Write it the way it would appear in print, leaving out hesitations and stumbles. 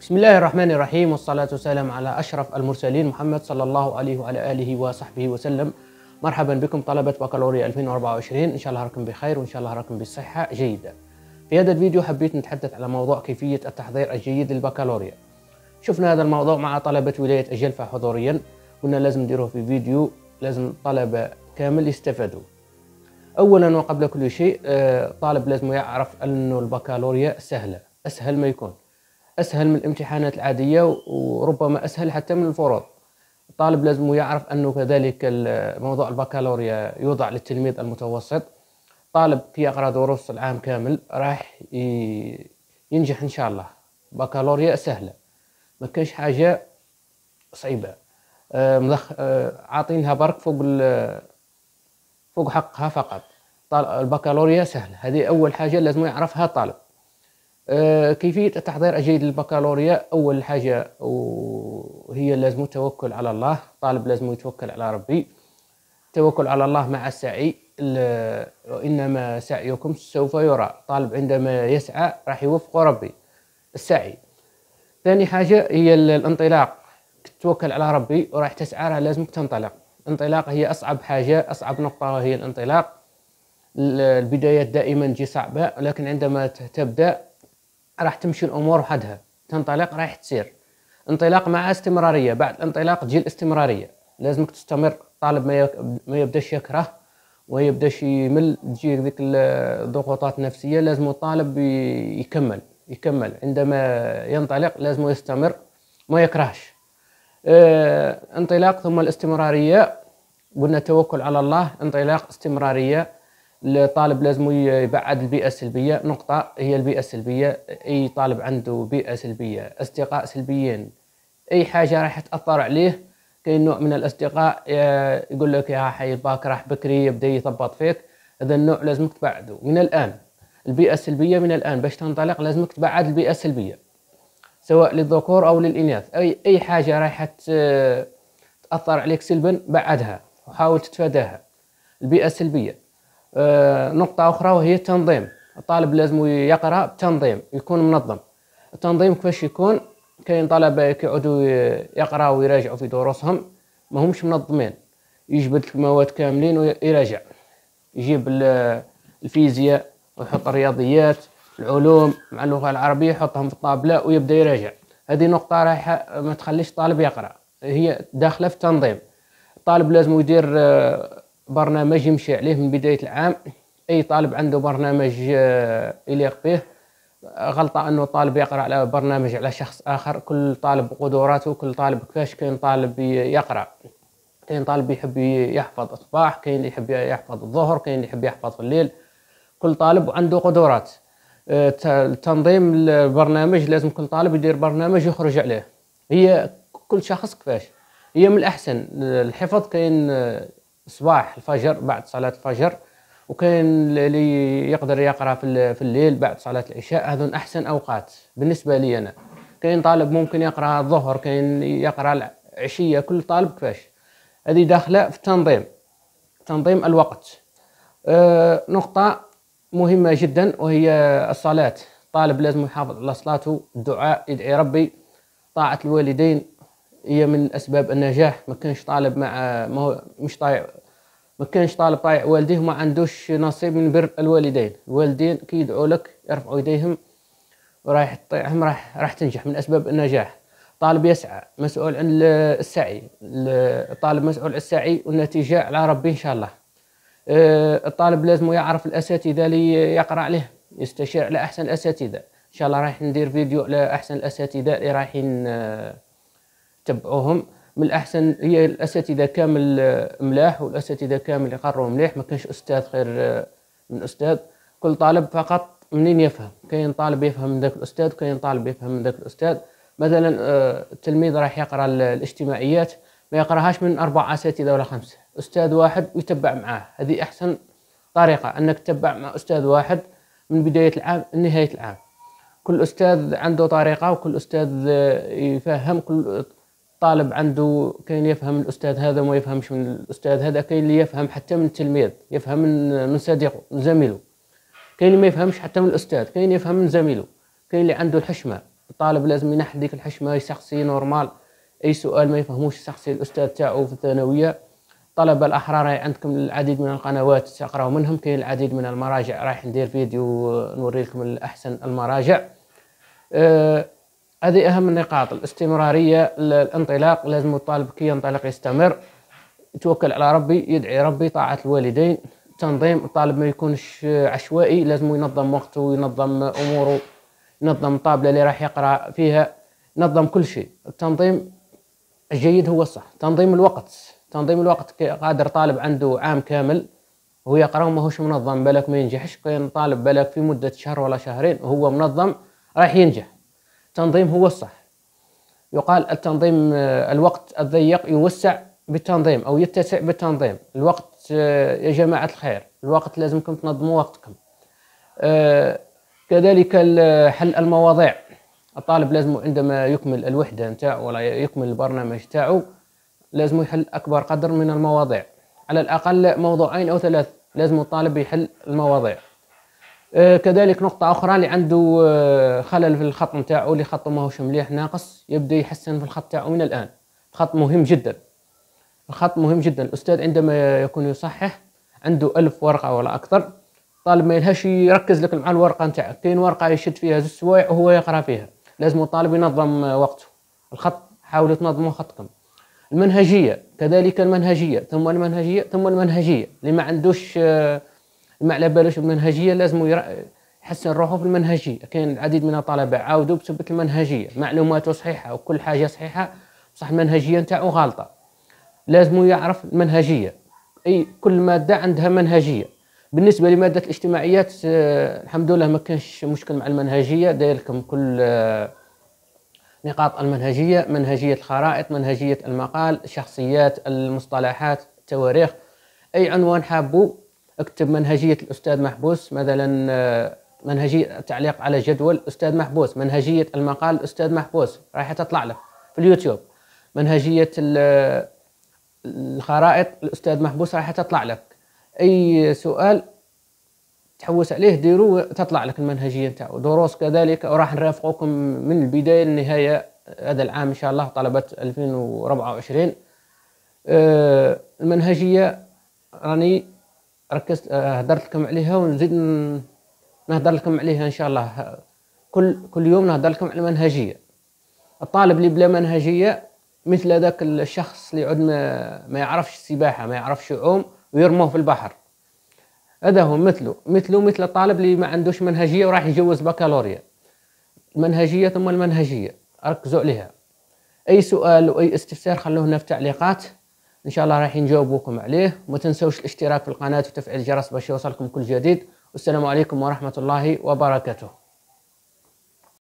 بسم الله الرحمن الرحيم، والصلاة والسلام على أشرف المرسلين محمد صلى الله عليه وعلى آله وصحبه وسلم. مرحبا بكم طلبة بكالوريا 2024. إن شاء الله راكم بخير وإن شاء الله راكم بصحة جيدة. في هذا الفيديو حبيت نتحدث على موضوع كيفية التحضير الجيد للبكالوريا. شفنا هذا الموضوع مع طلبة ولاية الجلفة حضوريا، قلنا لازم نديروه في فيديو، لازم الطلبة كامل يستفادوا. أولا وقبل كل شيء، طالب لازم يعرف أن البكالوريا سهلة، أسهل ما يكون، أسهل من الامتحانات العادية وربما أسهل حتى من الفروض. الطالب لازم يعرف أنه كذلك موضوع البكالوريا يوضع للتلميذ المتوسط. طالب كي يقرأ دروس العام كامل راح ينجح إن شاء الله. بكالوريا سهلة، ما كانش حاجة صعيبة. عاطينها برك فوق حقها فقط. البكالوريا سهل، هذه أول حاجة لازم يعرفها الطالب. كيفية التحضير الجيد للبكالوريا، أول حاجة وهي لازم التوكل على الله. طالب لازم يتوكل على ربي. التوكل على الله مع السعي، وإنما سعيكم سوف يرى. طالب عندما يسعى راح يوفق ربي. السعي. ثاني حاجة هي الانطلاق. تتوكل على ربي وراح تسعى، راح لازمك تنطلق. الانطلاق هي أصعب حاجة، أصعب نقطة وهي الانطلاق. البدايات دائما تجي صعبة، لكن عندما تبدأ راح تمشي الأمور وحدها. تنطلق راح تسير. انطلاق مع استمرارية، بعد الانطلاق تجي الاستمرارية. لازمك تستمر. طالب ما يبداش يكره ويبداش يمل، تجي ذيك الضغوطات النفسية. لازم الطالب يكمل عندما ينطلق، لازم يستمر ما يكرهش. انطلاق ثم الاستمرارية. قلنا توكل على الله، انطلاق، استمرارية. الطالب لازم يبعد البيئة السلبية. نقطة هي البيئة السلبية. أي طالب عنده بيئة سلبية، أصدقاء سلبيين، أي حاجة راح تأثر عليه. كاين نوع من الأصدقاء يقول لك يا حي باك راح بكري، يبدأ يثبط فيك. هذا النوع لازمك تبعده من الآن. البيئة السلبية من الآن، باش تنطلق لازمك تبعد البيئة السلبية، سواء للذكور أو للإناث. أي حاجة راح تأثر عليك سلبا بعدها وحاول تتفاداها. البيئة السلبية. نقطة أخرى وهي التنظيم. الطالب لازم يقرأ بتنظيم، يكون منظم. التنظيم كيفاش يكون؟ كاين طلبة يقعدوا يقرأوا ويراجعوا في دروسهم ما همش منظمين. يجبد المواد كاملين ويراجع، يجيب الفيزياء ويحط الرياضيات، العلوم مع اللغة العربية، يحطهم في الطابلة ويبدأ يراجع. هذه نقطة راح ما تخليش الطالب يقرأ، هي داخلة في التنظيم. الطالب لازم يدير برنامج يمشي عليه من بداية العام. أي طالب عنده برنامج يليق به. غلطة أنه الطالب يقرأ على برنامج على شخص آخر. كل طالب قدراته، كل طالب كيفاش. كاين طالب يقرأ، كاين طالب يحب يحفظ الصباح، كاين اللي يحب يحفظ الظهر، كاين اللي يحب يحفظ في الليل. كل طالب عنده قدرات. تنظيم البرنامج، لازم كل طالب يدير برنامج يخرج عليه. هي كل شخص كيفاش. هي من الأحسن الحفظ، كاين صباح الفجر بعد صلاة الفجر، وكاين اللي يقدر يقرأ في الليل بعد صلاة العشاء. هذون أحسن أوقات بالنسبة لي أنا. كاين طالب ممكن يقرأ الظهر، كاين يقرأ العشية. كل طالب كيفاش. هذه داخلة في تنظيم الوقت. نقطة مهمة جدا وهي الصلاة. الطالب لازم يحافظ على صلاته، الدعاء، يدعي ربي. طاعة الوالدين هي من أسباب النجاح. ما كانش طالب ما كانش طالب طايع والديه وما عندوش نصيب من بر الوالدين. الوالدين كي يدعوا لك يرفعوا يديهم ورايح تطيعهم راح تنجح، من أسباب النجاح. طالب يسعى، مسؤول عن السعي. الطالب مسؤول عن السعي والنتيجة على ربي إن شاء الله. الطالب لازم يعرف الأساتذة اللي يقرأ عليه، يستشير على أحسن الأساتذة. إن شاء الله راح ندير فيديو على أحسن الأساتذة اللي رايحين تبعوهم. من الأحسن هي الأساتذة كامل ملاح، والأساتذة كامل يقروا مليح. ما كانش أستاذ خير من أستاذ. كل طالب فقط منين يفهم. كاين طالب يفهم من ذاك الأستاذ، كاين طالب يفهم من ذاك الأستاذ. مثلا التلميذ راح يقرأ الاجتماعيات، ما يقرأهاش من 4 أساتذة ولا 5، أستاذ واحد ويتبع معاه. هذه أحسن طريقة، أنك تتبع مع أستاذ واحد من بداية العام لنهاية العام. كل أستاذ عنده طريقة، وكل أستاذ يفهم. كل طالب عنده، كاين يفهم الأستاذ هذا وما يفهمش من الأستاذ هذا. كاين اللي يفهم حتى من التلميذ، يفهم من صديقه، من زميله. كاين اللي ما يفهمش حتى من الأستاذ، كاين يفهم من زميله. كاين اللي عنده الحشمة. الطالب لازم ينحي ديك الحشمة، يسقسي نورمال، أي سؤال ما يفهموش يسقسي الأستاذ تاعو في الثانوية. الطلبة الأحرار عندكم العديد من القنوات تقراو منهم، كاين العديد من المراجع، رايح ندير فيديو نوري لكم الأحسن المراجع. هذه أهم النقاط، الاستمرارية، الانطلاق، لازم الطالب كي ينطلق يستمر، يتوكل على ربي، يدعي ربي، طاعة الوالدين، التنظيم، الطالب ما يكونش عشوائي، لازم ينظم وقته وينظم أموره، ينظم الطابلة اللي راح يقرأ فيها، ينظم كل شيء. التنظيم الجيد هو الصح. تنظيم الوقت، تنظيم الوقت، قادر طالب عنده عام كامل وهو يقرأ وماهوش منظم بالك ما ينجحش، كاين طالب بالك في مدة شهر ولا شهرين وهو منظم راح ينجح. التنظيم هو الصح. يقال التنظيم، الوقت الضيق يوسع بالتنظيم أو يتسع بالتنظيم. الوقت يا جماعة الخير، الوقت لازمكم تنظموا وقتكم. كذلك حل المواضيع، الطالب لازم عندما يكمل الوحدة نتاعو ولا يكمل البرنامج تاعو لازم يحل أكبر قدر من المواضيع، على الأقل موضوعين أو 3 لازم الطالب يحل المواضيع. كذلك نقطة أخرى، اللي عنده خلل في الخط نتاعو، اللي خطه ماهوش مليح ناقص، يبدأ يحسن في الخط تاعو من الآن. الخط مهم جدا، الخط مهم جدا. الأستاذ عندما يكون يصحح عنده 1000 ورقة ولا أكثر، الطالب ما يلهاش يركز لك مع الورقة نتاعك، كاين ورقة يشد فيها 2 سوايع وهو يقرأ فيها، لازم الطالب ينظم وقته. الخط حاولوا تنظموا خطكم. المنهجية كذلك، المنهجية ثم المنهجية ثم المنهجية، اللي ما عندوش ما على بالوش بالمنهجية لازم يحسن روحه في المنهجية. كاين العديد من الطلبة عاودوا بسبب المنهجية، معلوماته صحيحة وكل حاجة صحيحة بصح المنهجية نتاعو غالطة، لازم يعرف المنهجية. أي كل مادة عندها منهجية. بالنسبة لمادة الاجتماعيات الحمد لله ما كانش مشكل مع المنهجية، داير لكم كل نقاط المنهجية، منهجية الخرائط، منهجية المقال، الشخصيات، المصطلحات، التواريخ. أي عنوان حابه اكتب منهجية الأستاذ محبوس مثلا، منهجية التعليق على جدول أستاذ محبوس، منهجية المقال أستاذ محبوس، راح تطلع لك في اليوتيوب. منهجية الخرائط الأستاذ محبوس راح تطلع لك. أي سؤال تحوس عليه ديروا تطلع لك المنهجية نتاعو. دروس كذلك وراح نرافقكم من البداية للنهاية هذا العام إن شاء الله، طلبة 2024. المنهجية راني ركزت هدرت لكم عليها ونزيد نهدر لكم عليها إن شاء الله. كل يوم نهدر لكم على المنهجية. الطالب اللي بلا منهجية مثل ذاك الشخص اللي يعود ما يعرفش السباحة، ما يعرفش يعوم ويرموه في البحر، هذا هو مثل الطالب اللي ما عندوش منهجية وراح يجوز بكالوريا. المنهجية ثم المنهجية، ركزوا عليها. أي سؤال وأي استفسار خلوه لنا في التعليقات، إن شاء الله راح نجاوبكم عليه. وما تنسوش الاشتراك في القناة وتفعيل الجرس باش يوصلكم كل جديد. والسلام عليكم ورحمة الله وبركاته.